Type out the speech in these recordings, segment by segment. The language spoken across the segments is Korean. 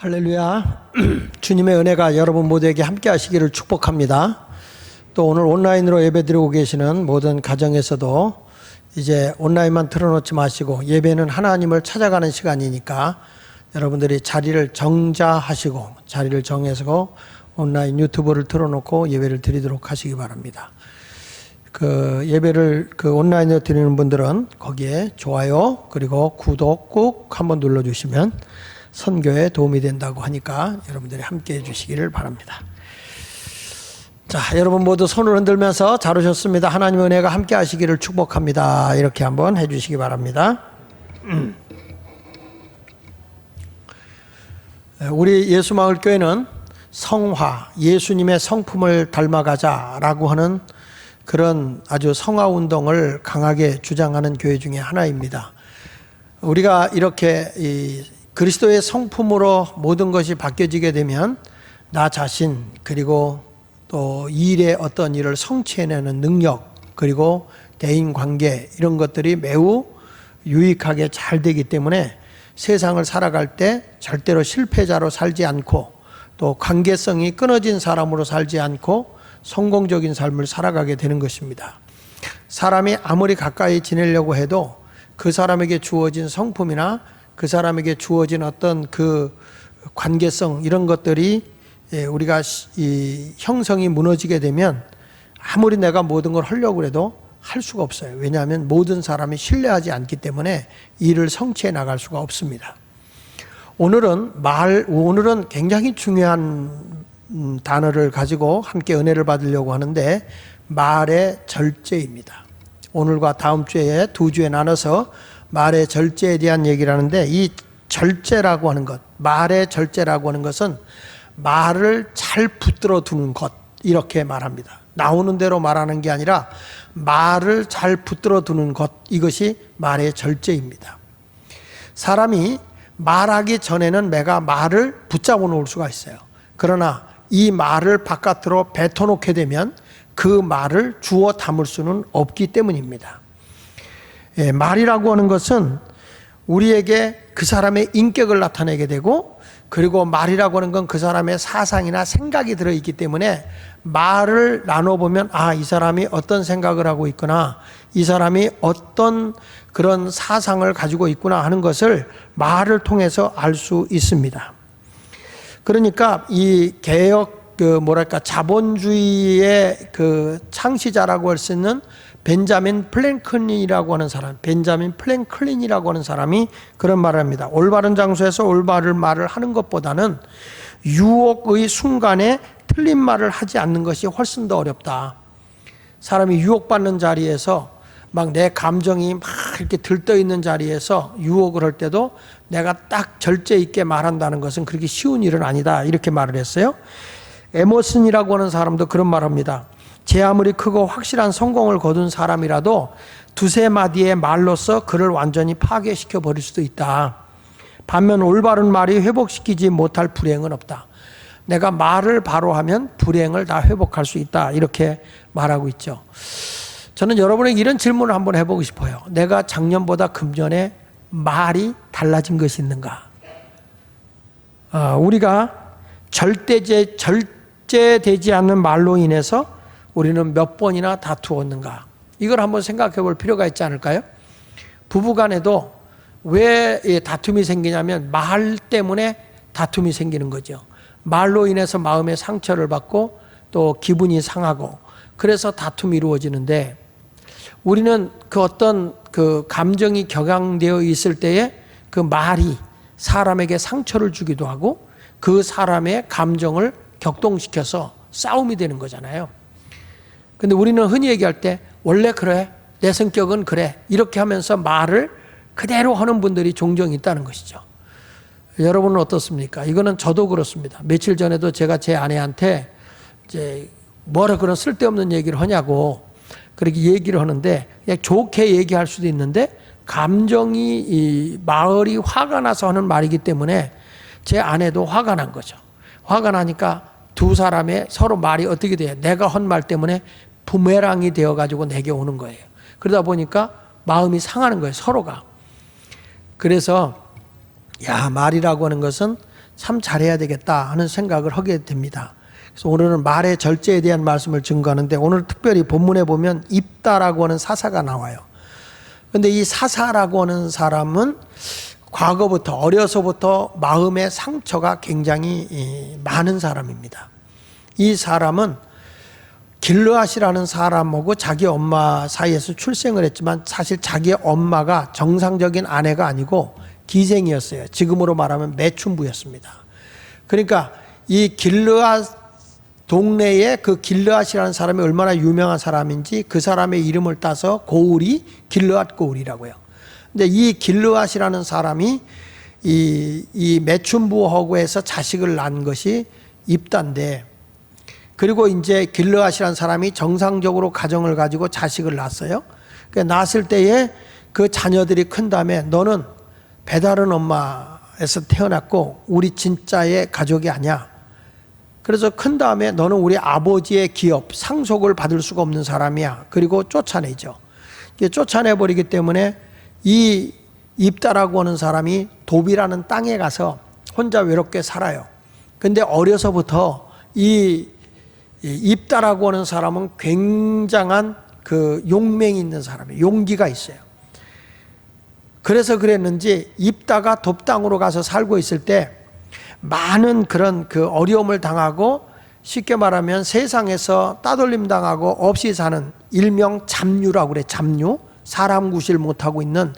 할렐루야. 주님의 은혜가 여러분 모두에게 함께 하시기를 축복합니다. 또 오늘 온라인으로 예배드리고 계시는 모든 가정에서도 이제 온라인만 틀어놓지 마시고 예배는 하나님을 찾아가는 시간이니까 여러분들이 자리를 정자하시고 자리를 정해서 온라인 유튜브를 틀어놓고 예배를 드리도록 하시기 바랍니다. 예배를 온라인으로 드리는 분들은 거기에 좋아요 그리고 구독 꾹 한번 눌러주시면 선교에 도움이 된다고 하니까 여러분들이 함께 해주시기를 바랍니다. 자, 여러분 모두 손을 흔들면서 잘 오셨습니다. 하나님의 은혜가 함께 하시기를 축복합니다. 이렇게 한번 해주시기 바랍니다. 우리 예수마을교회는 성화, 예수님의 성품을 닮아가자라고 하는 그런 아주 성화운동을 강하게 주장하는 교회 중에 하나입니다. 우리가 이렇게 그리스도의 성품으로 모든 것이 바뀌어지게 되면 나 자신 그리고 또 일의 어떤 일을 성취해내는 능력 그리고 대인관계 이런 것들이 매우 유익하게 잘 되기 때문에 세상을 살아갈 때 절대로 실패자로 살지 않고 또 관계성이 끊어진 사람으로 살지 않고 성공적인 삶을 살아가게 되는 것입니다. 사람이 아무리 가까이 지내려고 해도 그 사람에게 주어진 성품이나 그 사람에게 주어진 어떤 그 관계성 이런 것들이 우리가 형성이 무너지게 되면 아무리 내가 모든 걸 하려고 해도 할 수가 없어요. 왜냐하면 모든 사람이 신뢰하지 않기 때문에 일을 성취해 나갈 수가 없습니다. 오늘은 굉장히 중요한 단어를 가지고 함께 은혜를 받으려고 하는데 말의 절제입니다. 오늘과 다음 주에 두 주에 나눠서 말의 절제에 대한 얘기를 하는데 이 절제라고 하는 것, 말의 절제라고 하는 것은 말을 잘 붙들어 두는 것 이렇게 말합니다. 나오는 대로 말하는 게 아니라 말을 잘 붙들어 두는 것 이것이 말의 절제입니다. 사람이 말하기 전에는 내가 말을 붙잡아 놓을 수가 있어요. 그러나 이 말을 바깥으로 뱉어놓게 되면 그 말을 주워 담을 수는 없기 때문입니다. 말이라고 하는 것은 우리에게 그 사람의 인격을 나타내게 되고 그리고 말이라고 하는 건 그 사람의 사상이나 생각이 들어있기 때문에 말을 나눠보면 이 사람이 어떤 생각을 하고 있구나 이 사람이 어떤 그런 사상을 가지고 있구나 하는 것을 말을 통해서 알 수 있습니다. 그러니까 이 개혁 자본주의의 창시자라고 할 수 있는 벤자민 플랭클린이라고 하는 사람이 그런 말을 합니다. 올바른 장소에서 올바른 말을 하는 것보다는 유혹의 순간에 틀린 말을 하지 않는 것이 훨씬 더 어렵다. 사람이 유혹받는 자리에서 막 내 감정이 막 이렇게 들떠 있는 자리에서 유혹을 할 때도 내가 딱 절제 있게 말한다는 것은 그렇게 쉬운 일은 아니다. 이렇게 말을 했어요. 에머슨이라고 하는 사람도 그런 말을 합니다. 제 아무리 크고 확실한 성공을 거둔 사람이라도 두세 마디의 말로서 그를 완전히 파괴시켜 버릴 수도 있다. 반면 올바른 말이 회복시키지 못할 불행은 없다. 내가 말을 바로 하면 불행을 다 회복할 수 있다. 이렇게 말하고 있죠. 저는 여러분에게 이런 질문을 한번 해보고 싶어요. 내가 작년보다 금년에 말이 달라진 것이 있는가? 우리가 절제되지 않는 말로 인해서 우리는 몇 번이나 다투었는가? 이걸 한번 생각해 볼 필요가 있지 않을까요? 부부간에도 왜 다툼이 생기냐면 말 때문에 다툼이 생기는 거죠. 말로 인해서 마음의 상처를 받고 또 기분이 상하고 그래서 다툼이 이루어지는데 우리는 어떤 감정이 격양되어 있을 때에 그 말이 사람에게 상처를 주기도 하고 그 사람의 감정을 격동시켜서 싸움이 되는 거잖아요. 근데 우리는 흔히 얘기할 때 원래 그래, 내 성격은 그래 이렇게 하면서 말을 그대로 하는 분들이 종종 있다는 것이죠. 여러분은 어떻습니까? 이거는 저도 그렇습니다. 며칠 전에도 제가 제 아내한테 이제 뭐라 그런 쓸데없는 얘기를 하냐고 그렇게 얘기를 하는데 그냥 좋게 얘기할 수도 있는데 감정이 말이 화가 나서 하는 말이기 때문에 제 아내도 화가 난 거죠. 화가 나니까 두 사람의 서로 말이 어떻게 돼요? 내가 한 말 때문에 부메랑이 되어가지고 내게 오는 거예요. 그러다 보니까 마음이 상하는 거예요, 서로가. 그래서 말이라고 하는 것은 참 잘해야 되겠다 하는 생각을 하게 됩니다. 그래서 오늘은 말의 절제에 대한 말씀을 증거하는데, 오늘 특별히 본문에 보면 입다라고 하는 사사가 나와요. 그런데 이 사사라고 하는 사람은 과거부터, 어려서부터 마음의 상처가 굉장히 많은 사람입니다. 이 사람은 길르앗이라는 사람하고 자기 엄마 사이에서 출생을 했지만 사실 자기 엄마가 정상적인 아내가 아니고 기생이었어요. 지금으로 말하면 매춘부였습니다. 그러니까 이 길르앗 동네에 그 길르앗이라는 사람이 얼마나 유명한 사람인지 그 사람의 이름을 따서 고울이 길르앗 고울이라고요. 근데 이 길르앗이라는 사람이 이 매춘부하고 해서 자식을 낳은 것이 입다인데, 그리고 이제 길르앗이라는 사람이 정상적으로 가정을 가지고 자식을 낳았어요. 그러니까 낳았을 때에 그 자녀들이 큰 다음에 너는 배다른 엄마에서 태어났고 우리 진짜의 가족이 아니야. 그래서 큰 다음에 너는 우리 아버지의 기업, 상속을 받을 수가 없는 사람이야. 그리고 쫓아내죠. 쫓아내버리기 때문에 이 입다라고 하는 사람이 도비라는 땅에 가서 혼자 외롭게 살아요. 근데 어려서부터 이 입다라고 하는 사람은 굉장한 그 용맹이 있는 사람이에요. 용기가 있어요. 그래서 그랬는지 입다가 돕당으로 가서 살고 있을 때 많은 그런 그 어려움을 당하고, 쉽게 말하면 세상에서 따돌림 당하고 없이 사는, 일명 잡류라고 그래. 잡류, 사람 구실 못하고 있는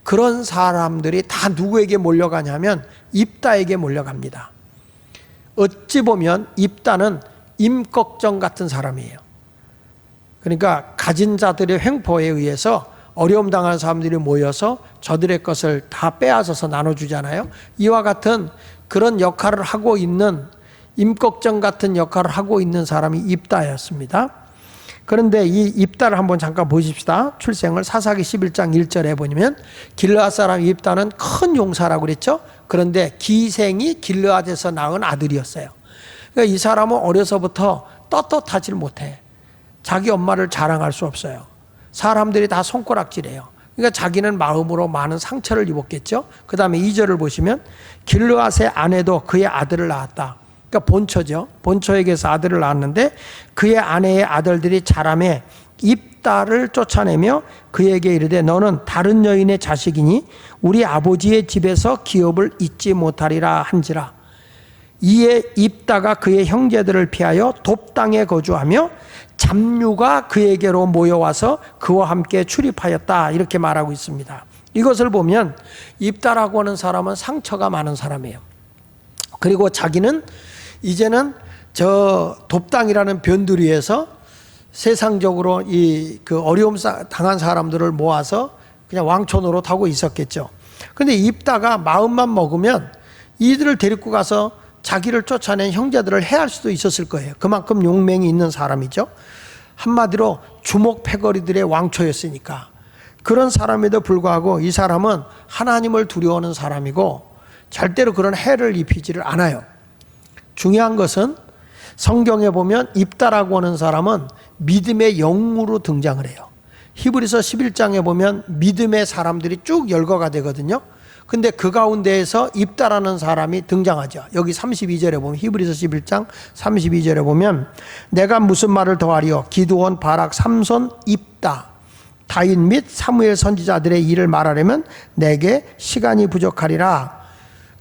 그런 사람들이 다 누구에게 몰려가냐면 입다에게 몰려갑니다. 어찌 보면 입다는 임꺽정 같은 사람이에요. 그러니까 가진 자들의 횡포에 의해서 어려움 당하는 사람들이 모여서 저들의 것을 다 빼앗아서 나눠주잖아요. 이와 같은 그런 역할을 하고 있는, 임꺽정 같은 역할을 하고 있는 사람이 입다였습니다. 그런데 이 입다를 한번 잠깐 보십시다. 출생을 사사기 11장 1절에 보면 길르앗 사람 입다는 큰 용사라고 그랬죠. 그런데 기생이 길르앗에서 낳은 아들이었어요. 그러니까 이 사람은 어려서부터 떳떳하지 못해. 자기 엄마를 자랑할 수 없어요. 사람들이 다 손가락질해요. 그러니까 자기는 마음으로 많은 상처를 입었겠죠. 그 다음에 2절을 보시면 길르앗의 아내도 그의 아들을 낳았다. 그러니까 본처죠. 본처에게서 아들을 낳았는데 그의 아내의 아들들이 자라매 입다를 쫓아내며 그에게 이르되 너는 다른 여인의 자식이니 우리 아버지의 집에서 기업을 잊지 못하리라 한지라. 이에 입다가 그의 형제들을 피하여 돕당에 거주하며 잡류가 그에게로 모여와서 그와 함께 출입하였다. 이렇게 말하고 있습니다. 이것을 보면 입다라고 하는 사람은 상처가 많은 사람이에요. 그리고 자기는 이제는 저 돕당이라는 변두리에서 세상적으로 그 어려움 당한 사람들을 모아서 그냥 왕초 노릇하고 있었겠죠. 근데 입다가 마음만 먹으면 이들을 데리고 가서 자기를 쫓아낸 형제들을 해할 수도 있었을 거예요. 그만큼 용맹이 있는 사람이죠. 한마디로 주목 패거리들의 왕초였으니까. 그런 사람에도 불구하고 이 사람은 하나님을 두려워하는 사람이고 절대로 그런 해를 입히지를 않아요. 중요한 것은 성경에 보면 입다라고 하는 사람은 믿음의 영으로 등장을 해요. 히브리서 11장에 보면 믿음의 사람들이 쭉 열거가 되거든요. 근데 그 가운데에서 입다라는 사람이 등장하죠. 여기 32절에 보면, 히브리서 11장 32절에 보면 내가 무슨 말을 더하리요? 기드온, 바락, 삼손, 입다, 다윗 및 사무엘 선지자들의 일을 말하려면 내게 시간이 부족하리라.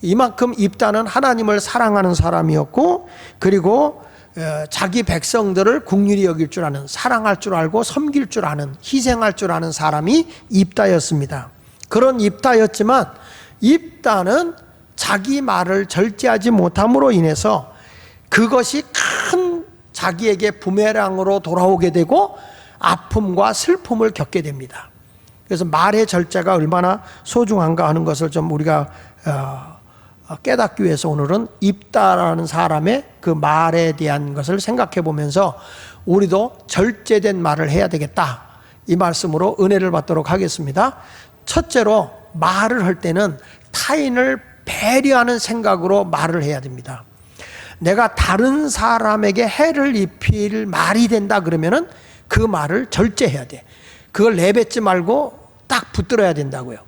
이만큼 입다는 하나님을 사랑하는 사람이었고, 그리고 자기 백성들을 긍휼히 여길 줄 아는, 사랑할 줄 알고 섬길 줄 아는, 희생할 줄 아는 사람이 입다였습니다. 그런 입다였지만 입다는 자기 말을 절제하지 못함으로 인해서 그것이 큰 자기에게 부메랑으로 돌아오게 되고 아픔과 슬픔을 겪게 됩니다. 그래서 말의 절제가 얼마나 소중한가 하는 것을 좀 우리가 깨닫기 위해서 오늘은 입다라는 사람의 그 말에 대한 것을 생각해 보면서 우리도 절제된 말을 해야 되겠다, 이 말씀으로 은혜를 받도록 하겠습니다. 첫째로, 말을 할 때는 타인을 배려하는 생각으로 말을 해야 됩니다. 내가 다른 사람에게 해를 입힐 말이 된다 그러면은 그 말을 절제해야 돼. 그걸 내뱉지 말고 딱 붙들어야 된다고요.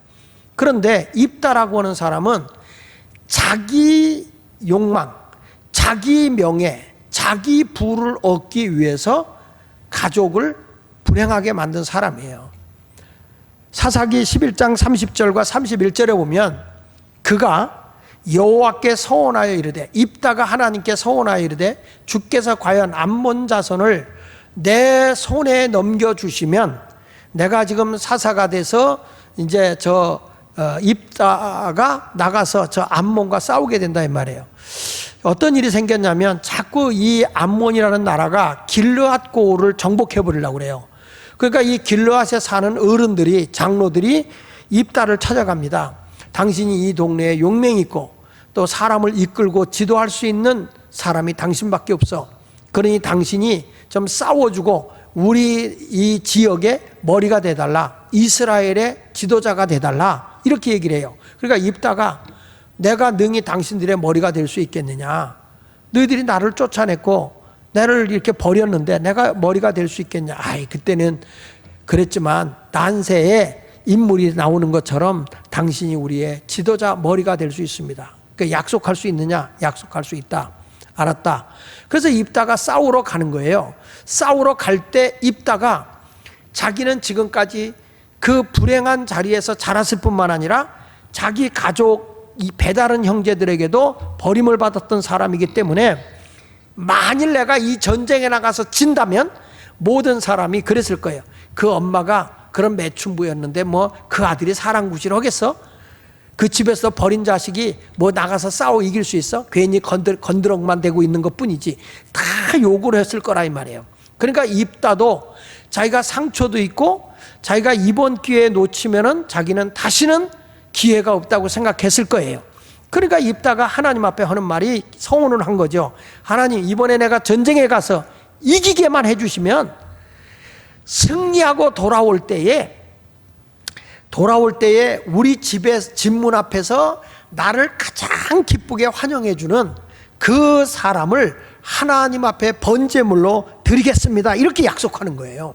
그런데 입다라고 하는 사람은 자기 욕망, 자기 명예, 자기 부를 얻기 위해서 가족을 불행하게 만든 사람이에요. 사사기 11장 30절과 31절에 보면 그가 여호와께 서원하여 이르되, 입다가 하나님께 서원하여 이르되, 주께서 과연 암몬 자손을 내 손에 넘겨주시면 내가 지금 사사가 돼서 이제 입다가 나가서 저 암몬과 싸우게 된다 이 말이에요. 어떤 일이 생겼냐면 자꾸 이 암몬이라는 나라가 길르앗 고을을 정복해 버리려고 그래요. 그러니까 이 길르앗에 사는 어른들이, 장로들이 입다를 찾아갑니다. 당신이 이 동네에 용맹이 있고 또 사람을 이끌고 지도할 수 있는 사람이 당신밖에 없어. 그러니 당신이 좀 싸워주고 우리 이 지역의 머리가 돼달라, 이스라엘의 지도자가 돼달라, 이렇게 얘기를 해요. 그러니까 입다가 내가 능히 당신들의 머리가 될 수 있겠느냐, 너희들이 나를 쫓아냈고 나를 이렇게 버렸는데 내가 머리가 될 수 있겠냐. 그때는 그랬지만 난세에 인물이 나오는 것처럼 당신이 우리의 지도자 머리가 될 수 있습니다. 그러니까 약속할 수 있느냐? 약속할 수 있다. 알았다. 그래서 입다가 싸우러 가는 거예요. 싸우러 갈 때 입다가 자기는 지금까지 그 불행한 자리에서 자랐을 뿐만 아니라 자기 가족, 이 배다른 형제들에게도 버림을 받았던 사람이기 때문에 만일 내가 이 전쟁에 나가서 진다면 모든 사람이 그랬을 거예요. 그 엄마가 그런 매춘부였는데 뭐 그 아들이 사랑구실 하겠어? 그 집에서 버린 자식이 뭐 나가서 싸워 이길 수 있어? 괜히 건드럭만 대고 있는 것 뿐이지. 다 욕을 했을 거라 이 말이에요. 그러니까 입다도 자기가 상처도 있고 자기가 이번 기회에 놓치면은 자기는 다시는 기회가 없다고 생각했을 거예요. 그러니까 입다가 하나님 앞에 하는 말이, 서원을 한 거죠. 하나님, 이번에 내가 전쟁에 가서 이기게만 해주시면 승리하고 돌아올 때에 우리 집 문 앞에서 나를 가장 기쁘게 환영해 주는 그 사람을 하나님 앞에 번제물로 드리겠습니다. 이렇게 약속하는 거예요.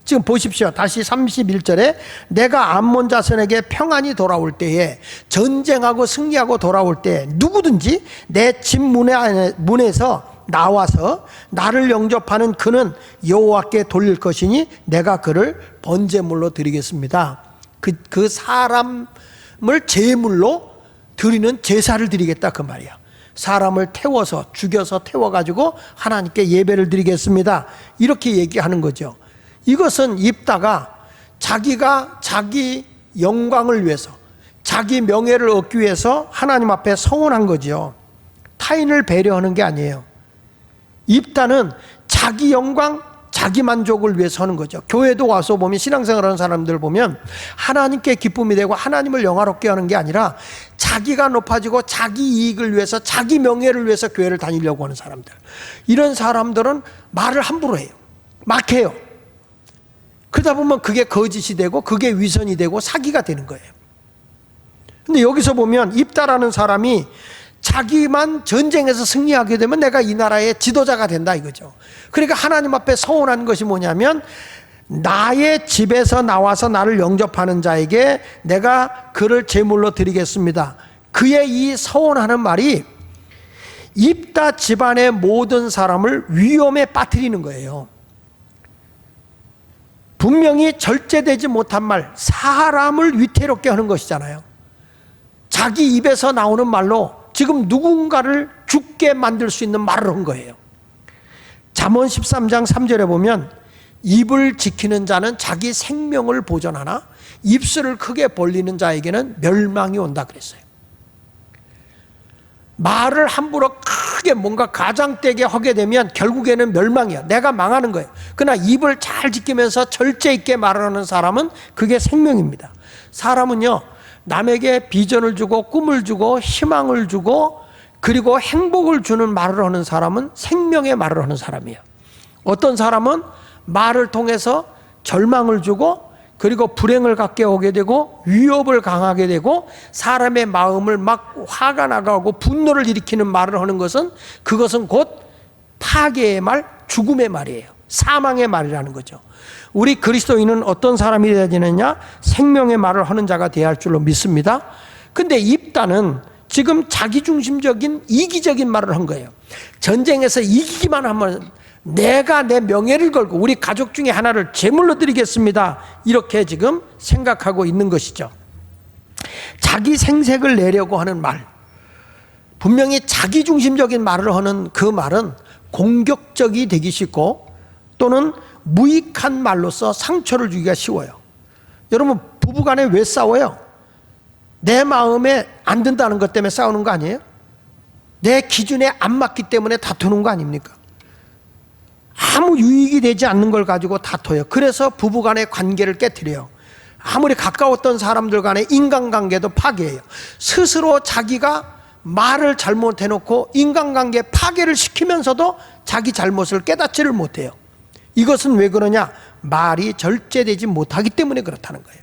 지금 보십시오. 다시 31절에 내가 암몬 자손에게 평안히 돌아올 때에, 전쟁하고 승리하고 돌아올 때 누구든지 내 집 문에서 나와서 나를 영접하는 그는 여호와께 돌릴 것이니 내가 그를 번제물로 드리겠습니다. 그 사람을 제물로 드리는 제사를 드리겠다 그 말이야. 사람을 태워서, 죽여서 태워가지고 하나님께 예배를 드리겠습니다. 이렇게 얘기하는 거죠. 이것은 입다가 자기가 자기 영광을 위해서, 자기 명예를 얻기 위해서 하나님 앞에 서원한 거죠. 타인을 배려하는 게 아니에요. 입다는 자기 영광, 자기 만족을 위해서 하는 거죠. 교회도 와서 보면, 신앙생활하는 사람들 보면 하나님께 기쁨이 되고 하나님을 영화롭게 하는 게 아니라 자기가 높아지고 자기 이익을 위해서, 자기 명예를 위해서 교회를 다니려고 하는 사람들. 이런 사람들은 말을 함부로 해요. 막 해요. 그러다 보면 그게 거짓이 되고 그게 위선이 되고 사기가 되는 거예요. 근데 여기서 보면 입다라는 사람이 자기만 전쟁에서 승리하게 되면 내가 이 나라의 지도자가 된다 이거죠. 그러니까 하나님 앞에 서원한 것이 뭐냐면, 나의 집에서 나와서 나를 영접하는 자에게 내가 그를 제물로 드리겠습니다. 그의 이 서원하는 말이 입다 집안의 모든 사람을 위험에 빠뜨리는 거예요. 분명히 절제되지 못한 말, 사람을 위태롭게 하는 것이잖아요. 자기 입에서 나오는 말로 지금 누군가를 죽게 만들 수 있는 말을 한 거예요. 잠언 13장 3절에 보면 입을 지키는 자는 자기 생명을 보존하나 입술을 크게 벌리는 자에게는 멸망이 온다 그랬어요. 말을 함부로 크게 뭔가 가장되게 하게 되면 결국에는 멸망이야. 내가 망하는 거예요. 그러나 입을 잘 지키면서 절제 있게 말을 하는 사람은 그게 생명입니다. 사람은요, 남에게 비전을 주고 꿈을 주고 희망을 주고 그리고 행복을 주는 말을 하는 사람은 생명의 말을 하는 사람이에요. 어떤 사람은 말을 통해서 절망을 주고 그리고 불행을 갖게 오게 되고 위협을 강하게 되고 사람의 마음을 막 화가 나가고 분노를 일으키는 말을 하는 것은, 그것은 곧 파괴의 말, 죽음의 말이에요. 사망의 말이라는 거죠. 우리 그리스도인은 어떤 사람이 되어야 되느냐? 생명의 말을 하는 자가 되어야 할 줄로 믿습니다. 근데 입다는 지금 자기중심적인 이기적인 말을 한 거예요. 전쟁에서 이기기만 하면 내가 내 명예를 걸고 우리 가족 중에 하나를 제물로 드리겠습니다, 이렇게 지금 생각하고 있는 것이죠. 자기 생색을 내려고 하는 말, 분명히 자기중심적인 말을 하는 그 말은 공격적이 되기 쉽고 또는 무익한 말로서 상처를 주기가 쉬워요. 여러분, 부부간에 왜 싸워요? 내 마음에 안 든다는 것 때문에 싸우는 거 아니에요? 내 기준에 안 맞기 때문에 다투는 거 아닙니까? 아무 유익이 되지 않는 걸 가지고 다퉈요. 그래서 부부간의 관계를 깨트려요. 아무리 가까웠던 사람들 간의 인간관계도 파괴해요. 스스로 자기가 말을 잘못해놓고 인간관계 파괴를 시키면서도 자기 잘못을 깨닫지를 못해요. 이것은 왜 그러냐? 말이 절제되지 못하기 때문에 그렇다는 거예요.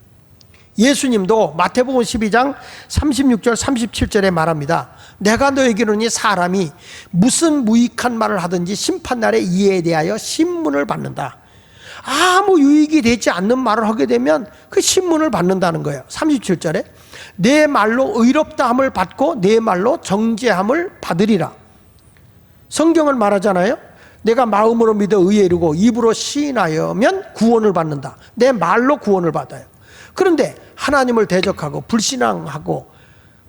예수님도 마태복음 12장 36절 37절에 말합니다. 내가 너에게 이르노니 사람이 무슨 무익한 말을 하든지 심판날에 이에 대하여 신문을 받는다. 아무 유익이 되지 않는 말을 하게 되면 그 신문을 받는다는 거예요. 37절에 내 말로 의롭다함을 받고 내 말로 정죄함을 받으리라. 성경은 말하잖아요. 내가 마음으로 믿어 의에 이르고 입으로 시인하여면 구원을 받는다. 내 말로 구원을 받아요. 그런데 하나님을 대적하고 불신앙하고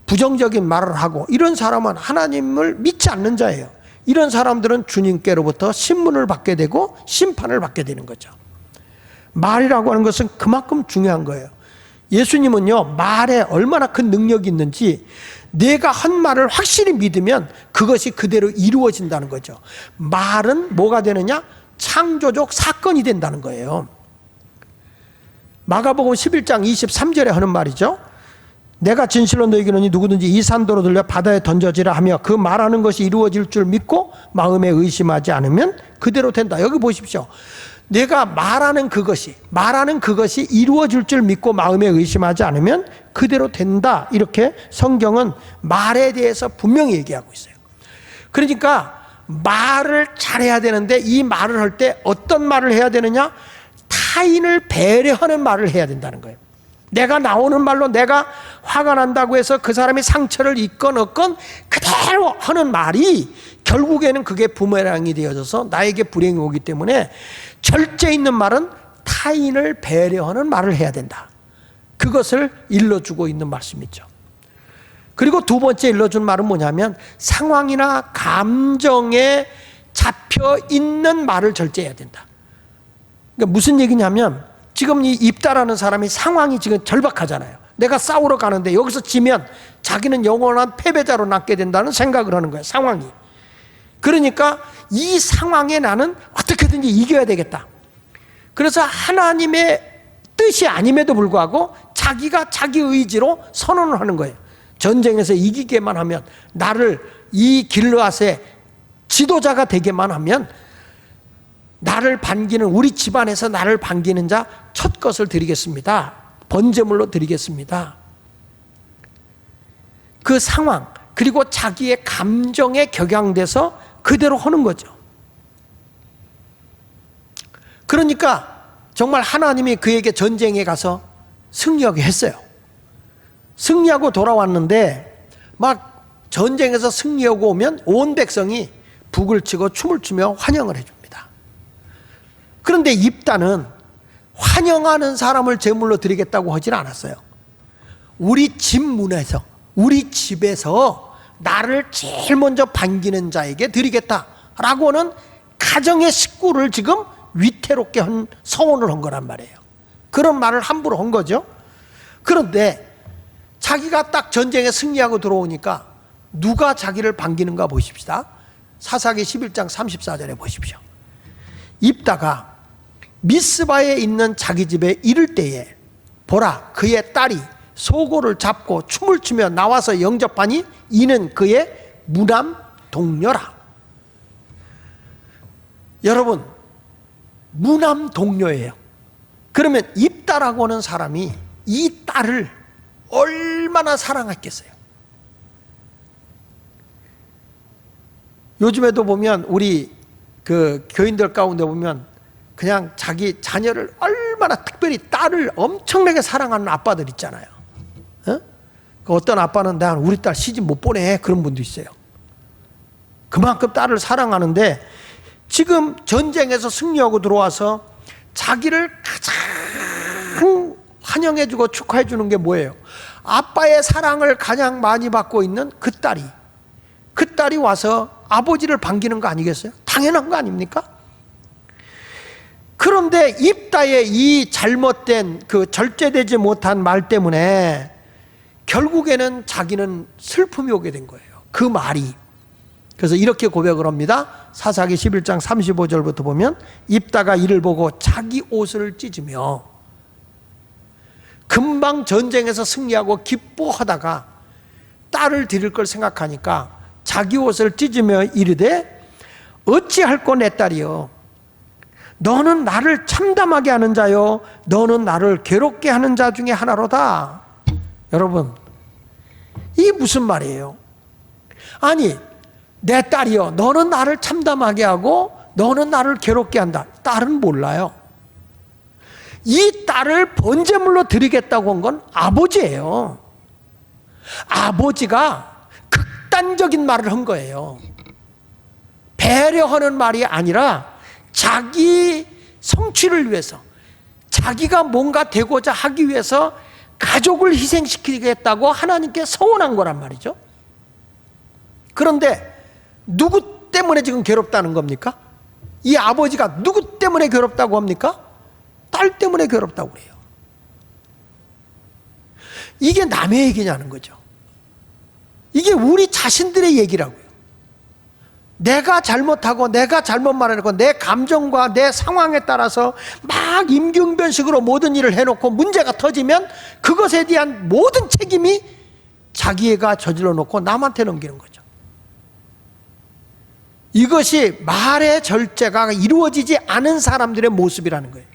부정적인 말을 하고 이런 사람은 하나님을 믿지 않는 자예요. 이런 사람들은 주님께로부터 신문을 받게 되고 심판을 받게 되는 거죠. 말이라고 하는 것은 그만큼 중요한 거예요. 예수님은요, 말에 얼마나 큰 능력이 있는지 내가 한 말을 확실히 믿으면 그것이 그대로 이루어진다는 거죠. 말은 뭐가 되느냐? 창조적 사건이 된다는 거예요. 마가복음 11장 23절에 하는 말이죠. 내가 진실로 너에게 이르노니 누구든지 이 산도로 들려 바다에 던져지라 하며 그 말하는 것이 이루어질 줄 믿고 마음에 의심하지 않으면 그대로 된다. 여기 보십시오. 내가 말하는 그것이 이루어질 줄 믿고 마음에 의심하지 않으면 그대로 된다. 이렇게 성경은 말에 대해서 분명히 얘기하고 있어요. 그러니까 말을 잘해야 되는데 이 말을 할 때 어떤 말을 해야 되느냐? 타인을 배려하는 말을 해야 된다는 거예요. 내가 나오는 말로 내가 화가 난다고 해서 그 사람이 상처를 입건 없건 그대로 하는 말이 결국에는 그게 부메랑이 되어져서 나에게 불행이 오기 때문에 절제 있는 말은 타인을 배려하는 말을 해야 된다. 그것을 일러주고 있는 말씀이죠. 그리고 두 번째 일러준 말은 뭐냐면 상황이나 감정에 잡혀 있는 말을 절제해야 된다. 그러니까 무슨 얘기냐면 지금 이 입다라는 사람이 상황이 지금 절박하잖아요. 내가 싸우러 가는데 여기서 지면 자기는 영원한 패배자로 남게 된다는 생각을 하는 거예요. 상황이. 그러니까 이 상황에 나는 어떻게든지 이겨야 되겠다. 그래서 하나님의 뜻이 아님에도 불구하고 자기가 자기 의지로 선언을 하는 거예요. 전쟁에서 이기게만 하면, 나를 이 길르앗의 지도자가 되게만 하면 나를 반기는, 우리 집안에서 나를 반기는 자 첫 것을 드리겠습니다. 번제물로 드리겠습니다. 그 상황 그리고 자기의 감정에 격양돼서 그대로 하는 거죠. 그러니까 정말 하나님이 그에게 전쟁에 가서 승리하게 했어요. 승리하고 돌아왔는데 막 전쟁에서 승리하고 오면 온 백성이 북을 치고 춤을 추며 환영을 해줍니다. 그런데 입다는 환영하는 사람을 제물로 드리겠다고 하진 않았어요. 우리 집 문에서, 우리 집에서 나를 제일 먼저 반기는 자에게 드리겠다라고는 가정의 식구를 지금 위태롭게 한 서원을 한 거란 말이에요. 그런 말을 함부로 한 거죠. 그런데 자기가 딱 전쟁에 승리하고 들어오니까 누가 자기를 반기는가 보십시다. 사사기 11장 34절에 보십시오. 입다가 미스바에 있는 자기 집에 이를 때에 보라, 그의 딸이 소고를 잡고 춤을 추며 나와서 영접하니 이는 그의 무남 동료라. 여러분, 무남 동료예요. 그러면 입다라고 하는 사람이 이 딸을 얼마나 사랑했겠어요. 요즘에도 보면 우리 그 교인들 가운데 보면 그냥 자기 자녀를 얼마나, 특별히 딸을 엄청나게 사랑하는 아빠들 있잖아요. 어떤 아빠는 난 우리 딸 시집 못 보내 그런 분도 있어요. 그만큼 딸을 사랑하는데 지금 전쟁에서 승리하고 들어와서 자기를 가장 환영해주고 축하해주는 게 뭐예요? 아빠의 사랑을 가장 많이 받고 있는 그 딸이 와서 아버지를 반기는 거 아니겠어요? 당연한 거 아닙니까? 그런데 입다의 이 잘못된 그 절제되지 못한 말 때문에 결국에는 자기는 슬픔이 오게 된 거예요. 그 말이. 그래서 이렇게 고백을 합니다. 사사기 11장 35절부터 보면 입다가 이를 보고 자기 옷을 찢으며 금방 전쟁에서 승리하고 기뻐하다가 딸을 드릴 걸 생각하니까 자기 옷을 찢으며 이르되 어찌할꼬 내 딸이여 너는 나를 참담하게 하는 자요 너는 나를 괴롭게 하는 자 중에 하나로다. 여러분 이게 무슨 말이에요? 아니 내 딸이여 너는 나를 참담하게 하고 너는 나를 괴롭게 한다. 딸은 몰라요. 이 딸을 번제물로 드리겠다고 한 건 아버지예요. 아버지가 극단적인 말을 한 거예요. 배려하는 말이 아니라 자기 성취를 위해서 자기가 뭔가 되고자 하기 위해서 가족을 희생시키겠다고 하나님께 서운한 거란 말이죠. 그런데 누구 때문에 지금 괴롭다는 겁니까? 이 아버지가 누구 때문에 괴롭다고 합니까? 딸 때문에 괴롭다고 그래요. 이게 남의 얘기냐는 거죠. 이게 우리 자신들의 얘기라고요. 내가 잘못하고 내가 잘못 말하고 내 감정과 내 상황에 따라서 막 임기응변식으로 모든 일을 해놓고 문제가 터지면 그것에 대한 모든 책임이 자기가 저질러 놓고 남한테 넘기는 거죠. 이것이 말의 절제가 이루어지지 않은 사람들의 모습이라는 거예요.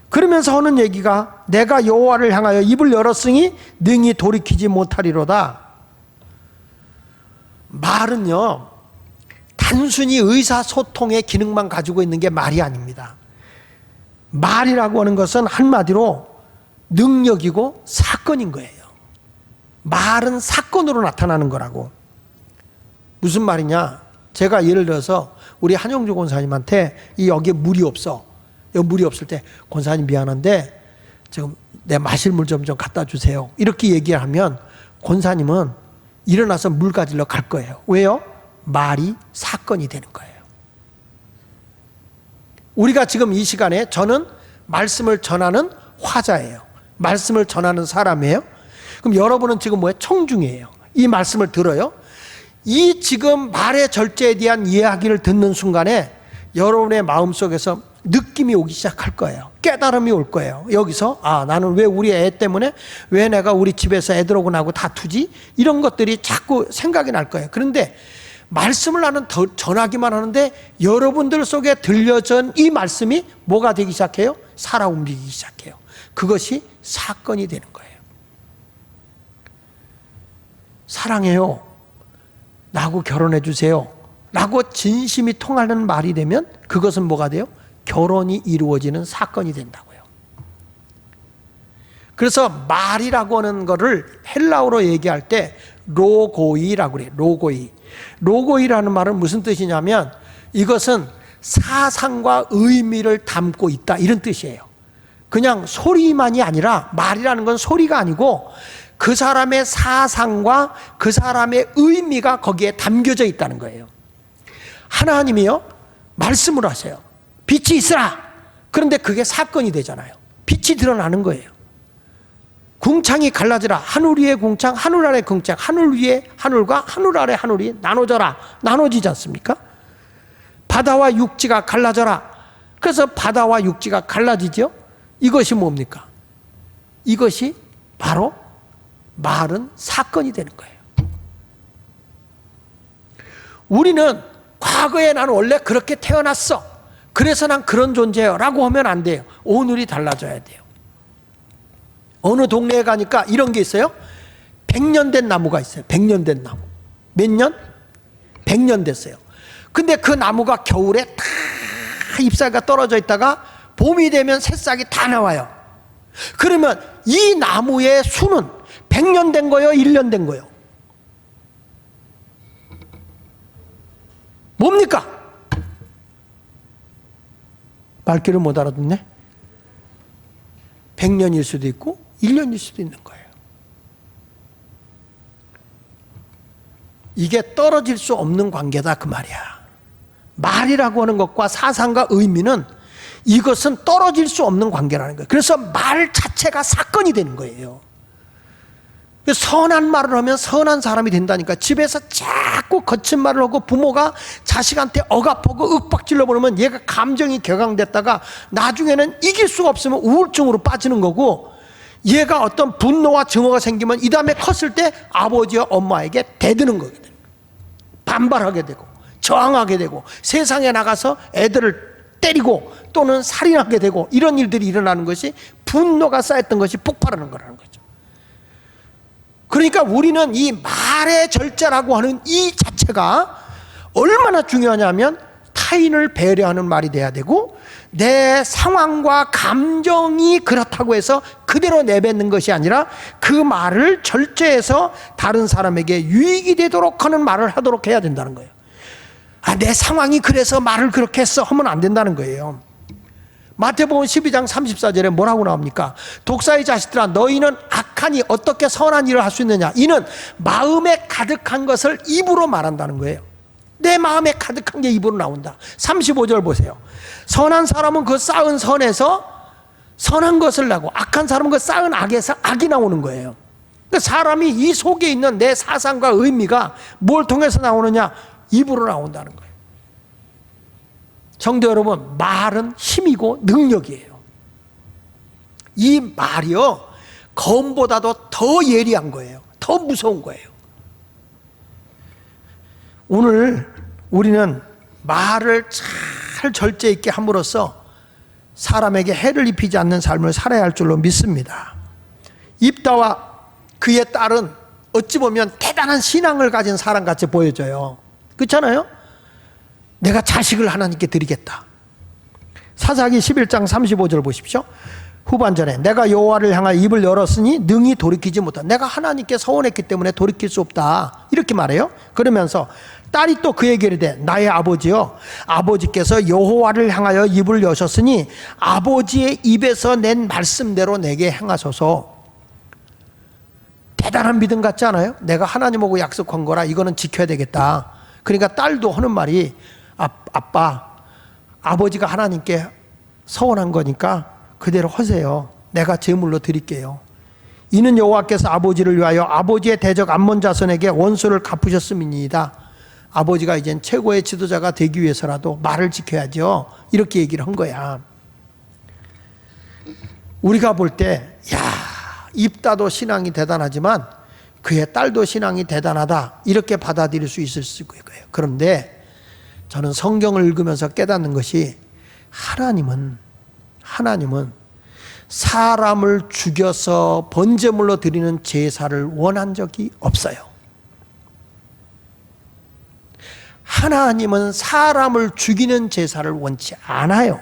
그러면서 하는 얘기가 내가 여호와를 향하여 입을 열었으니 능히 돌이키지 못하리로다. 말은요 단순히 의사소통의 기능만 가지고 있는 게 말이 아닙니다. 말이라고 하는 것은 한마디로 능력이고 사건인 거예요. 말은 사건으로 나타나는 거라고. 무슨 말이냐? 제가 예를 들어서 우리 한영주 권사님한테 여기에 물이 없어. 여기 물이 없을 때 권사님 미안한데 지금 내 마실 물 좀 갖다 주세요. 이렇게 얘기하면 권사님은 일어나서 물 가지러 갈 거예요. 왜요? 말이 사건이 되는 거예요. 우리가 지금 이 시간에 저는 말씀을 전하는 화자예요. 말씀을 전하는 사람이에요. 그럼 여러분은 지금 뭐예요? 청중이에요. 이 말씀을 들어요. 이 지금 말의 절제에 대한 이야기를 듣는 순간에 여러분의 마음속에서 느낌이 오기 시작할 거예요. 깨달음이 올 거예요. 여기서 나는 왜 우리 애 때문에 왜 내가 우리 집에서 애들하고 나하고 다투지? 이런 것들이 자꾸 생각이 날 거예요. 그런데 말씀을 나는 전하기만 하는데 여러분들 속에 들려진 이 말씀이 뭐가 되기 시작해요? 살아 움직이기 시작해요. 그것이 사건이 되는 거예요. 사랑해요. 나하고 결혼해 주세요. 라고 진심이 통하는 말이 되면 그것은 뭐가 돼요? 결혼이 이루어지는 사건이 된다고요. 그래서 말이라고 하는 거를 헬라어로 얘기할 때 로고이라고 그래요. 로고이. 로고이라는 말은 무슨 뜻이냐면 이것은 사상과 의미를 담고 있다 이런 뜻이에요. 그냥 소리만이 아니라 말이라는 건 소리가 아니고 그 사람의 사상과 그 사람의 의미가 거기에 담겨져 있다는 거예요. 하나님이요 말씀을 하세요. 빛이 있으라. 그런데 그게 사건이 되잖아요. 빛이 드러나는 거예요. 궁창이 갈라지라. 하늘 위에 궁창, 하늘 아래 궁창, 하늘 위에 하늘과 하늘 아래 하늘이 나눠져라. 나눠지지 않습니까? 바다와 육지가 갈라져라. 그래서 바다와 육지가 갈라지죠. 이것이 뭡니까? 이것이 바로 말은 사건이 되는 거예요. 우리는 과거에 나는 원래 그렇게 태어났어. 그래서 난 그런 존재예요. 라고 하면 안 돼요. 오늘이 달라져야 돼요. 어느 동네에 가니까 이런 게 있어요. 100년 된 나무가 있어요. 100년 된 나무. 몇 년? 100년 됐어요. 근데 그 나무가 겨울에 다 잎사귀가 떨어져 있다가 봄이 되면 새싹이 다 나와요. 그러면 이 나무의 수는 100년 된 거예요? 1년 된 거예요? 뭡니까? 말귀를 못 알아듣네? 100년일 수도 있고 1년일 수도 있는 거예요. 이게 떨어질 수 없는 관계다 그 말이야. 말이라고 하는 것과 사상과 의미는 이것은 떨어질 수 없는 관계라는 거예요. 그래서 말 자체가 사건이 되는 거예요. 선한 말을 하면 선한 사람이 된다니까. 집에서 자꾸 거친 말을 하고 부모가 자식한테 억압하고 윽박질러 버리면 얘가 감정이 격앙됐다가 나중에는 이길 수가 없으면 우울증으로 빠지는 거고, 얘가 어떤 분노와 증오가 생기면 이 다음에 컸을 때 아버지와 엄마에게 대드는 거거든요. 반발하게 되고 저항하게 되고 세상에 나가서 애들을 때리고 또는 살인하게 되고 이런 일들이 일어나는 것이 분노가 쌓였던 것이 폭발하는 거라는 거죠. 그러니까 우리는 이 말의 절제라고 하는 이 자체가 얼마나 중요하냐면 타인을 배려하는 말이 돼야 되고, 내 상황과 감정이 그렇다고 해서 그대로 내뱉는 것이 아니라 그 말을 절제해서 다른 사람에게 유익이 되도록 하는 말을 하도록 해야 된다는 거예요. 내 상황이 그래서 말을 그렇게 했어 하면 안 된다는 거예요. 마태복음 12장 34절에 뭐라고 나옵니까? 독사의 자식들아, 너희는 악하니 어떻게 선한 일을 할 수 있느냐? 이는 마음에 가득한 것을 입으로 말한다는 거예요. 내 마음에 가득한 게 입으로 나온다. 35절 보세요. 선한 사람은 그 쌓은 선에서 선한 것을 나고, 악한 사람은 그 쌓은 악에서 악이 나오는 거예요. 그러니까 사람이 이 속에 있는 내 사상과 의미가 뭘 통해서 나오느냐? 입으로 나온다는 거예요. 성도 여러분, 말은 힘이고 능력이에요. 이 말이요, 검보다도 더 예리한 거예요. 더 무서운 거예요. 오늘 우리는 말을 잘 절제 있게 함으로써 사람에게 해를 입히지 않는 삶을 살아야 할 줄로 믿습니다. 입다와 그의 딸은 어찌 보면 대단한 신앙을 가진 사람같이 보여져요. 그렇잖아요? 내가 자식을 하나님께 드리겠다. 사사기 11장 35절 보십시오. 후반전에 내가 여호와를 향하여 입을 열었으니 능히 돌이키지 못한다. 내가 하나님께 서원했기 때문에 돌이킬 수 없다. 이렇게 말해요. 그러면서 딸이 또 그에게 이르되 나의 아버지여, 아버지께서 여호와를 향하여 입을 여셨으니 아버지의 입에서 낸 말씀대로 내게 행하소서. 대단한 믿음 같지 않아요? 내가 하나님하고 약속한 거라 이거는 지켜야 되겠다. 그러니까 딸도 하는 말이 아빠, 아버지가 하나님께 서원한 거니까 그대로 하세요. 내가 제물로 드릴게요. 이는 여호와께서 아버지를 위하여 아버지의 대적 암몬 자손에게 원수를 갚으셨음이니이다. 아버지가 이젠 최고의 지도자가 되기 위해서라도 말을 지켜야죠. 이렇게 얘기를 한 거야. 우리가 볼 때, 입다도 신앙이 대단하지만 그의 딸도 신앙이 대단하다, 이렇게 받아들일 수 있을 거예요. 그런데 저는 성경을 읽으면서 깨닫는 것이, 하나님은 사람을 죽여서 번제물로 드리는 제사를 원한 적이 없어요. 하나님은 사람을 죽이는 제사를 원치 않아요.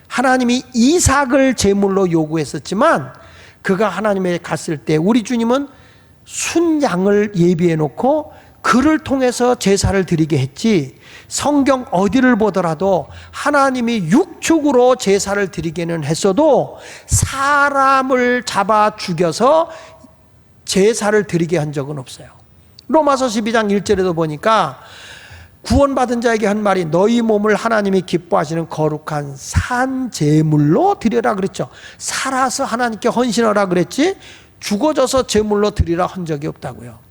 하나님이 이삭을 제물로 요구했었지만 그가 하나님에게 갔을 때 우리 주님은 순양을 예비해 놓고 그를 통해서 제사를 드리게 했지, 성경 어디를 보더라도 하나님이 육축으로 제사를 드리기는 했어도 사람을 잡아 죽여서 제사를 드리게 한 적은 없어요. 로마서 12장 1절에도 보니까 구원받은 자에게 한 말이 너희 몸을 하나님이 기뻐하시는 거룩한 산 제물로 드려라 그랬죠. 살아서 하나님께 헌신하라 그랬지 죽어져서 제물로 드리라 한 적이 없다고요.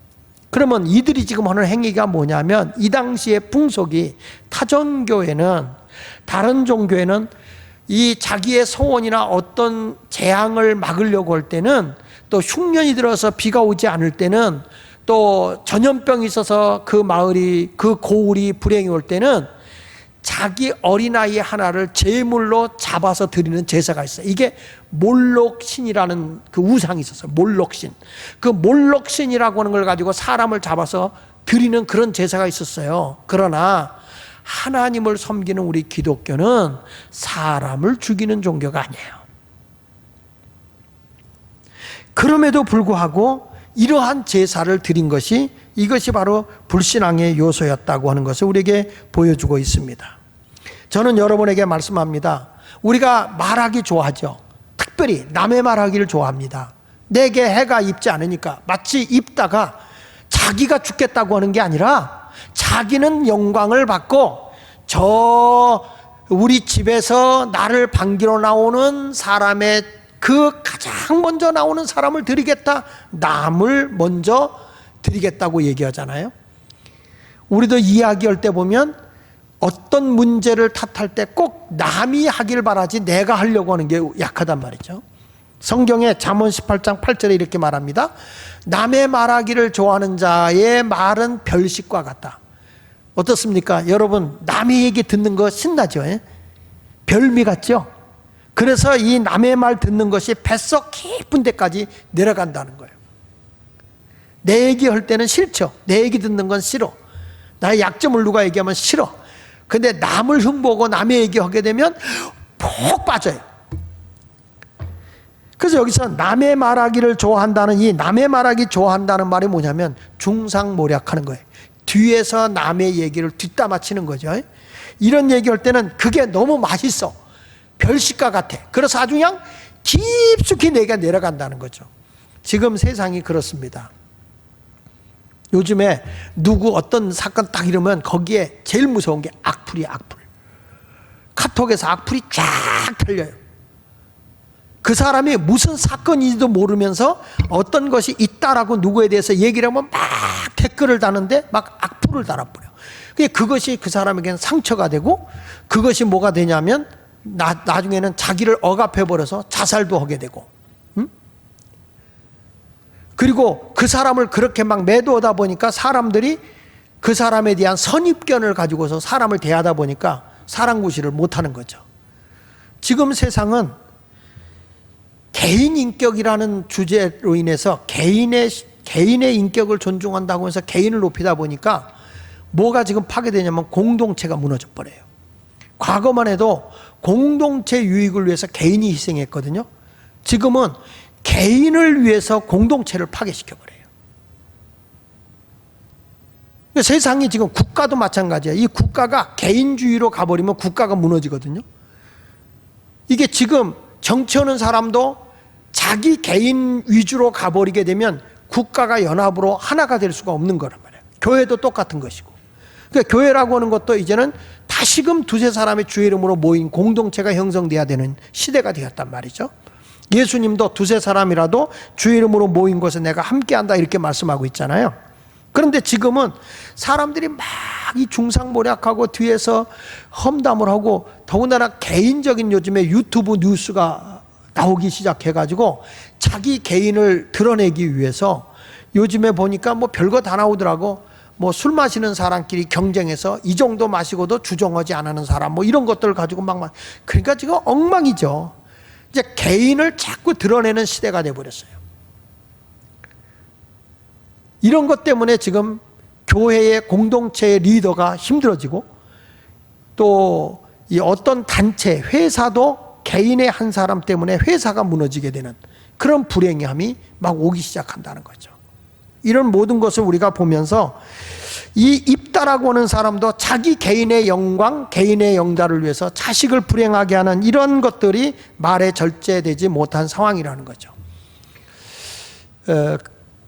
그러면 이들이 지금 하는 행위가 뭐냐면, 이 당시의 풍속이, 타전교회는, 다른 종교에는 이 자기의 소원이나 어떤 재앙을 막으려고 할 때는, 또 흉년이 들어서 비가 오지 않을 때는, 또 전염병이 있어서 그 마을이, 그 고을이 불행이 올 때는 자기 어린아이 하나를 제물로 잡아서 드리는 제사가 있어요. 이게 몰록신이라는 그 우상이 있었어요. 몰록신. 그 몰록신이라고 하는 걸 가지고 사람을 잡아서 드리는 그런 제사가 있었어요. 그러나 하나님을 섬기는 우리 기독교는 사람을 죽이는 종교가 아니에요. 그럼에도 불구하고 이러한 제사를 드린 것이 이것이 바로 불신앙의 요소였다고 하는 것을 우리에게 보여주고 있습니다. 저는 여러분에게 말씀합니다. 우리가 말하기 좋아하죠. 특별히 남의 말하기를 좋아합니다. 내게 해가 입지 않으니까. 마치 입다가 자기가 죽겠다고 하는 게 아니라 자기는 영광을 받고 저 우리 집에서 나를 반기러 나오는 사람의 그 가장 먼저 나오는 사람을 드리겠다. 남을 먼저 드리겠다고 얘기하잖아요. 우리도 이야기할 때 보면 어떤 문제를 탓할 때 꼭 남이 하길 바라지 내가 하려고 하는 게 약하단 말이죠. 성경에 잠언 18장 8절에 이렇게 말합니다. 남의 말하기를 좋아하는 자의 말은 별식과 같다. 어떻습니까? 여러분, 남의 얘기 듣는 거 신나죠? 별미 같죠? 그래서 이 남의 말 듣는 것이 뱃속 깊은 데까지 내려간다는 거예요. 내 얘기할 때는 싫죠. 내 얘기 듣는 건 싫어. 나의 약점을 누가 얘기하면 싫어. 근데 남을 흉보고 남의 얘기하게 되면 푹 빠져요. 그래서 여기서 남의 말하기를 좋아한다는 이 남의 말하기 좋아한다는 말이 뭐냐면 중상모략하는 거예요. 뒤에서 남의 얘기를 뒷담화치는 거죠. 이런 얘기할 때는 그게 너무 맛있어. 별식과 같아. 그래서 아주 그냥 깊숙이 내가 내려간다는 거죠. 지금 세상이 그렇습니다. 요즘에 누구 어떤 사건 딱 이러면 거기에 제일 무서운 게 악플이야, 악플. 카톡에서 악플이 쫙 달려요. 그 사람이 무슨 사건인지도 모르면서 어떤 것이 있다라고 누구에 대해서 얘기를 하면 막 댓글을 다는데 막 악플을 달아버려. 그것이 그 사람에게는 상처가 되고 그것이 뭐가 되냐면 나중에는 자기를 억압해버려서 자살도 하게 되고, 그리고 그 사람을 그렇게 막 매도하다 보니까 사람들이 그 사람에 대한 선입견을 가지고서 사람을 대하다 보니까 사람 구실을 못하는 거죠. 지금 세상은 개인 인격이라는 주제로 인해서 개인의 인격을 존중한다고 해서 개인을 높이다 보니까 뭐가 지금 파괴되냐면 공동체가 무너져 버려요. 과거만 해도 공동체 유익을 위해서 개인이 희생했거든요. 지금은 개인을 위해서 공동체를 파괴시켜버려요. 세상이 지금 국가도 마찬가지예요. 이 국가가 개인주의로 가버리면 국가가 무너지거든요. 이게 지금 정치하는 사람도 자기 개인 위주로 가버리게 되면 국가가 연합으로 하나가 될 수가 없는 거란 말이에요. 교회도 똑같은 것이고. 그러니까 교회라고 하는 것도 이제는 다시금 두세 사람의 주의 이름으로 모인 공동체가 형성돼야 되는 시대가 되었단 말이죠. 예수님도 두세 사람이라도 주의 이름으로 모인 곳에 내가 함께한다 이렇게 말씀하고 있잖아요. 그런데 지금은 사람들이 막 이 중상모략하고 뒤에서 험담을 하고 더군다나 개인적인 요즘에 유튜브 뉴스가 나오기 시작해가지고 자기 개인을 드러내기 위해서 요즘에 보니까 뭐 별거 다 나오더라고. 뭐 술 마시는 사람끼리 경쟁해서 이 정도 마시고도 주정하지 않는 사람 뭐 이런 것들을 가지고 막 그러니까 지금 엉망이죠. 이제 개인을 자꾸 드러내는 시대가 돼버렸어요. 이런 것 때문에 지금 교회의 공동체의 리더가 힘들어지고 또 이 어떤 단체, 회사도 개인의 한 사람 때문에 회사가 무너지게 되는 그런 불행함이 막 오기 시작한다는 거죠. 이런 모든 것을 우리가 보면서 이 입다라고 하는 사람도 자기 개인의 영광, 개인의 영달을 위해서 자식을 불행하게 하는 이런 것들이 말에 절제되지 못한 상황이라는 거죠.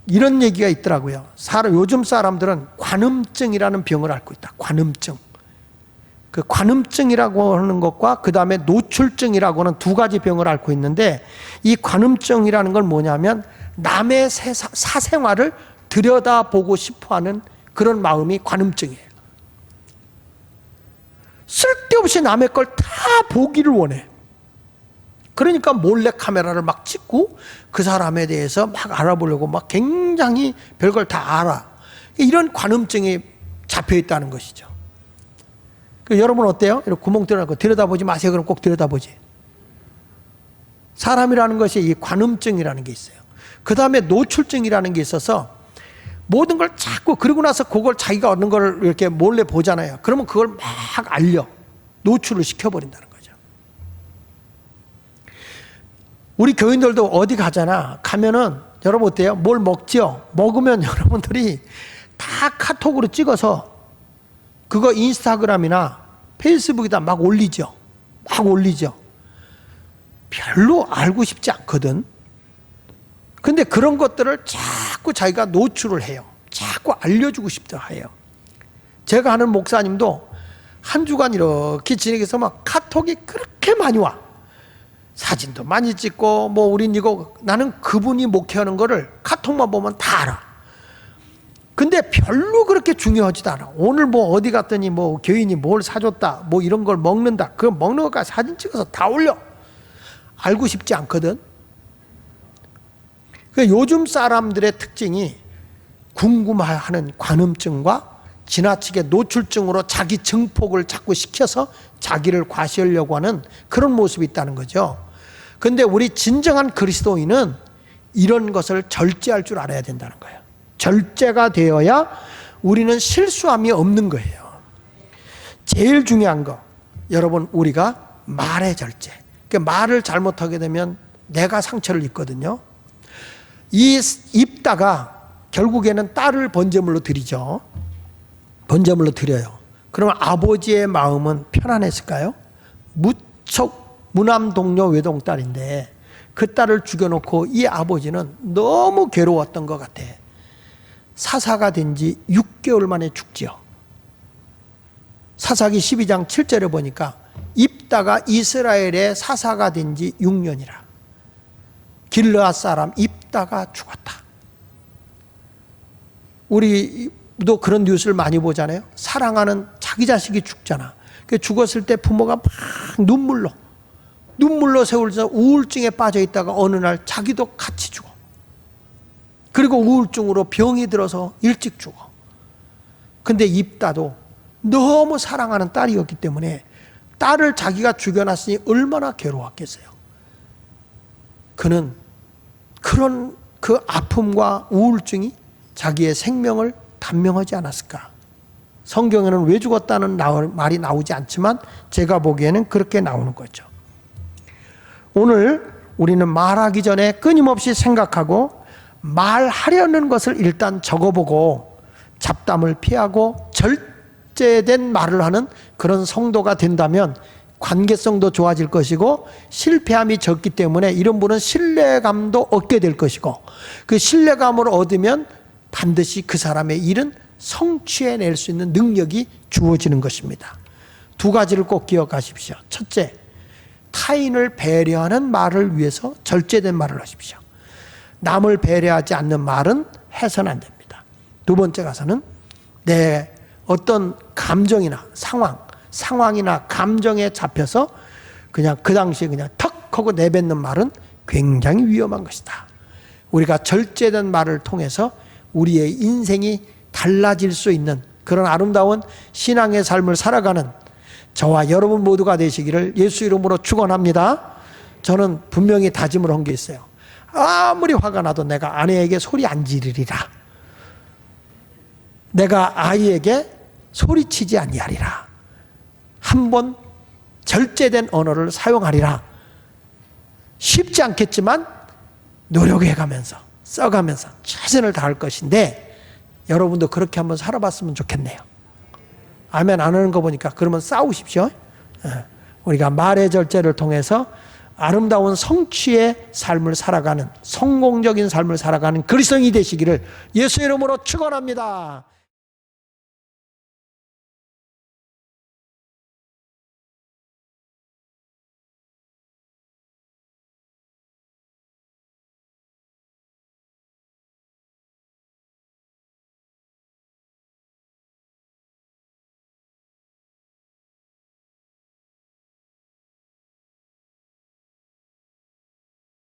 이런 얘기가 있더라고요. 요즘 사람들은 관음증이라는 병을 앓고 있다. 관음증. 그 관음증이라고 하는 것과 그 다음에 노출증이라고 하는 두 가지 병을 앓고 있는데 이 관음증이라는 건 뭐냐면 남의 사생활을 들여다보고 싶어하는 그런 마음이 관음증이에요. 쓸데없이 남의 걸 다 보기를 원해. 그러니까 몰래 카메라를 막 찍고 그 사람에 대해서 막 알아보려고 막 굉장히 별걸 다 알아. 이런 관음증이 잡혀 있다는 것이죠. 여러분 어때요? 이렇게 구멍 뚫어놓고 들여다보지 마세요. 그럼 꼭 들여다보지. 사람이라는 것이 이 관음증이라는 게 있어요. 그 다음에 노출증이라는 게 있어서 모든 걸 자꾸 그러고 나서 그걸 자기가 얻는 걸 이렇게 몰래 보잖아요. 그러면 그걸 막 알려. 노출을 시켜버린다는 거죠. 우리 교인들도 어디 가잖아. 가면은 여러분 어때요? 뭘 먹죠? 먹으면 여러분들이 다 카톡으로 찍어서 그거 인스타그램이나 페이스북에다 막 올리죠. 막 올리죠. 별로 알고 싶지 않거든. 근데 그런 것들을 자꾸 자기가 노출을 해요. 자꾸 알려주고 싶다 해요. 제가 아는 목사님도 한 주간 이렇게 지내면서 막 카톡이 그렇게 많이 와. 사진도 많이 찍고 뭐 우린 이거 나는 그분이 목회하는 거를 카톡만 보면 다 알아. 근데 별로 그렇게 중요하지도 않아. 오늘 뭐 어디 갔더니 뭐 교인이 뭘 사줬다 뭐 이런 걸 먹는다. 그 먹는 것까지 사진 찍어서 다 올려. 알고 싶지 않거든. 요즘 사람들의 특징이 궁금해하는 관음증과 지나치게 노출증으로 자기 증폭을 자꾸 시켜서 자기를 과시하려고 하는 그런 모습이 있다는 거죠. 그런데 우리 진정한 그리스도인은 이런 것을 절제할 줄 알아야 된다는 거예요. 절제가 되어야 우리는 실수함이 없는 거예요. 제일 중요한 거, 여러분 우리가 말의 절제. 그러니까 말을 잘못하게 되면 내가 상처를 입거든요. 이 입다가 결국에는 딸을 번제물로 드리죠. 번제물로 드려요. 그러면 아버지의 마음은 편안했을까요? 무척 무남동녀 외동딸인데 그 딸을 죽여놓고 이 아버지는 너무 괴로웠던 것 같아. 사사가 된 지 6개월 만에 죽지요. 사사기 12장 7절에 보니까 입다가 이스라엘의 사사가 된 지 6년이라. 길르앗 사람 입다가 죽었다. 우리도 그런 뉴스를 많이 보잖아요. 사랑하는 자기 자식이 죽잖아. 죽었을 때 부모가 막 눈물로 세월서 우울증에 빠져 있다가 어느 날 자기도 같이 죽어. 그리고 우울증으로 병이 들어서 일찍 죽어. 근데 입다도 너무 사랑하는 딸이었기 때문에 딸을 자기가 죽여놨으니 얼마나 괴로웠겠어요. 그는 그런 그 아픔과 우울증이 자기의 생명을 단명하지 않았을까. 성경에는 왜 죽었다는 말이 나오지 않지만 제가 보기에는 그렇게 나오는 거죠. 오늘 우리는 말하기 전에 끊임없이 생각하고 말하려는 것을 일단 적어보고 잡담을 피하고 절제된 말을 하는 그런 성도가 된다면 관계성도 좋아질 것이고 실패함이 적기 때문에 이런 분은 신뢰감도 얻게 될 것이고 그 신뢰감을 얻으면 반드시 그 사람의 일은 성취해낼 수 있는 능력이 주어지는 것입니다. 두 가지를 꼭 기억하십시오. 첫째, 타인을 배려하는 말을 위해서 절제된 말을 하십시오. 남을 배려하지 않는 말은 해서는 안 됩니다. 두 번째 가서는 내 어떤 감정이나 상황이나 감정에 잡혀서 그냥 그 당시에 그냥 턱 하고 내뱉는 말은 굉장히 위험한 것이다. 우리가 절제된 말을 통해서 우리의 인생이 달라질 수 있는 그런 아름다운 신앙의 삶을 살아가는 저와 여러분 모두가 되시기를 예수 이름으로 축원합니다. 저는 분명히 다짐을 한 게 있어요. 아무리 화가 나도 내가 아내에게 소리 안 지르리라. 내가 아이에게 소리치지 아니하리라. 한번 절제된 언어를 사용하리라. 쉽지 않겠지만 노력해가면서 써가면서 최선을 다할 것인데 여러분도 그렇게 한번 살아봤으면 좋겠네요. 아멘 안 하는 거 보니까 그러면 싸우십시오. 우리가 말의 절제를 통해서 아름다운 성취의 삶을 살아가는 성공적인 삶을 살아가는 그리스도인이 되시기를 예수 이름으로 축원합니다.